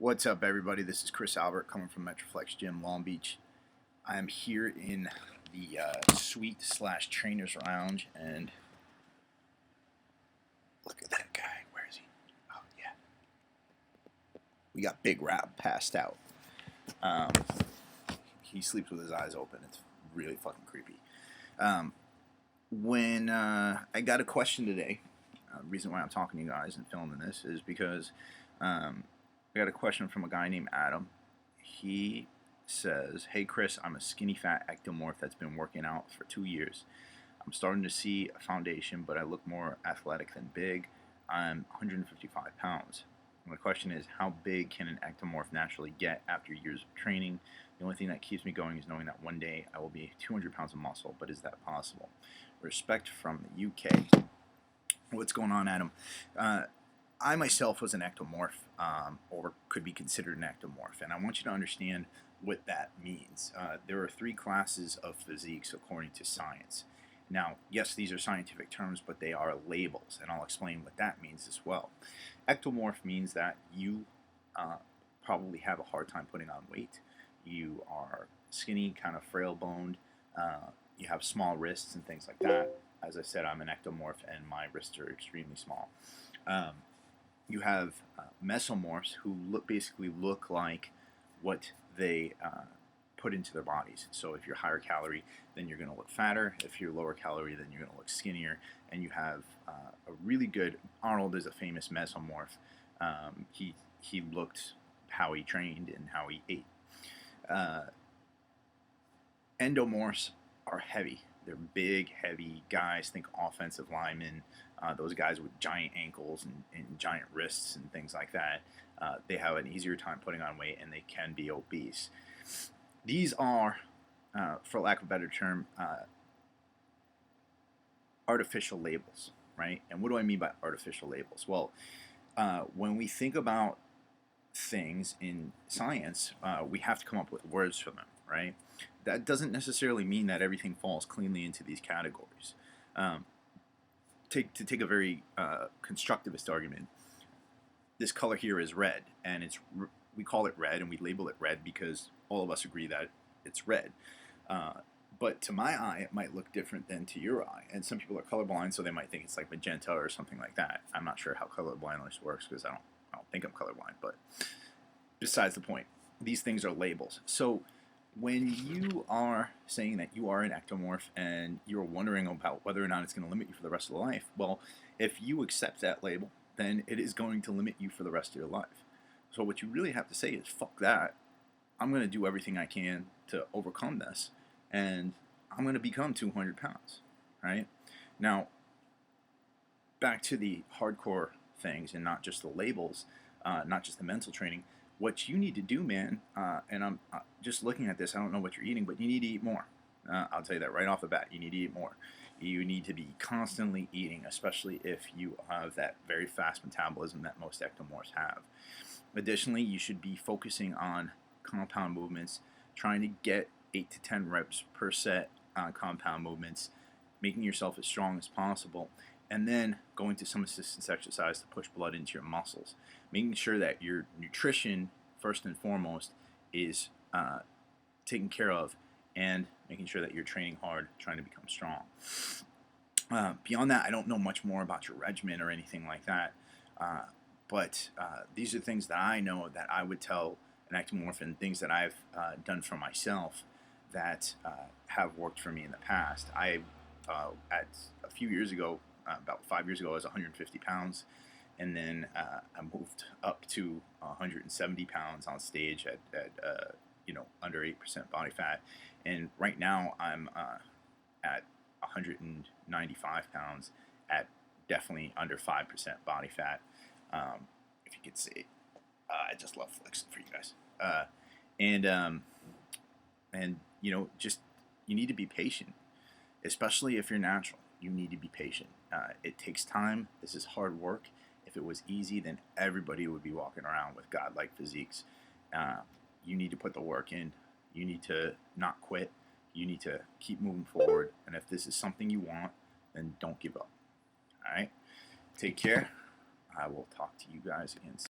What's up, everybody? This is Chris Albert coming from Metroflex Gym Long Beach. I am here in the suite / trainer's lounge, and look at that guy. Where is he? Oh, yeah. We got Big Rap passed out. He sleeps with his eyes open. It's really fucking creepy. When I got a question today, the reason why I'm talking to you guys and filming this is because I got a question from a guy named Adam. He says, "Hey Chris, I'm a skinny fat ectomorph that's been working out for 2 years. I'm starting to see a foundation, but I look more athletic than big. I'm 155 pounds. My question is, how big can an ectomorph naturally get after years of training? The only thing that keeps me going is knowing that one day I will be 200 pounds of muscle, but is that possible? Respect from the UK." What's going on, Adam? I myself was an ectomorph, or could be considered an ectomorph, and I want you to understand what that means. There are 3 classes of physiques according to science. Now, yes, these are scientific terms, but they are labels, and I'll explain what that means as well. Ectomorph means that you probably have a hard time putting on weight. You are skinny, kind of frail-boned. You have small wrists and things like that. As I said, I'm an ectomorph, and my wrists are extremely small. You have mesomorphs who basically look like what they put into their bodies. So if you're higher calorie, then you're going to look fatter. If you're lower calorie, then you're going to look skinnier. And you have a really good, Arnold is a famous mesomorph. He looked how he trained and how he ate. Endomorphs are heavy. They're big, heavy guys. Think offensive linemen, those guys with giant ankles and giant wrists and things like that. They have an easier time putting on weight, and they can be obese. These are, for lack of a better term, artificial labels, right? And what do I mean by artificial labels? Well, when we think about things in science, we have to come up with words for them, right? That doesn't necessarily mean that everything falls cleanly into these categories. To take a very constructivist argument, this color here is red, and we call it red, and we label it red because all of us agree that it's red. But to my eye, it might look different than to your eye. And some people are colorblind, so they might think it's like magenta or something like that. I'm not sure how colorblindness works because I don't think I'm colorblind. But besides the point, these things are labels. So when you are saying that you are an ectomorph and you're wondering about whether or not it's going to limit you for the rest of life, well, if you accept that label, then it is going to limit you for the rest of your life. So what you really have to say is, fuck that. I'm going to do everything I can to overcome this, and I'm going to become 200 pounds, right? Now, back to the hardcore things and not just the labels, not just the mental training. What you need to do, man, and I'm just looking at this, I don't know what you're eating, but you need to eat more. I'll tell you that right off the bat. You need to eat more. You need to be constantly eating, especially if you have that very fast metabolism that most ectomorphs have. Additionally, you should be focusing on compound movements, trying to get 8 to 10 reps per set on compound movements, making yourself as strong as possible, and then going to some assistance exercise to push blood into your muscles. Making sure that your nutrition, first and foremost, is taken care of, and making sure that you're training hard, trying to become strong. Beyond that, I don't know much more about your regimen or anything like that, but these are things that I know that I would tell an ectomorph, and things that I've done for myself that have worked for me in the past. At a few years ago, about 5 years ago, I was 150 pounds, and then I moved up to 170 pounds on stage at under 8% body fat, and right now I'm at 195 pounds at definitely under 5% body fat. If you could see, I just love flexing for you guys, and just you need to be patient, especially if you're natural. You need to be patient. It takes time. This is hard work. If it was easy, then everybody would be walking around with godlike physiques. You need to put the work in. You need to not quit. You need to keep moving forward. And if this is something you want, then don't give up. All right? Take care. I will talk to you guys again soon.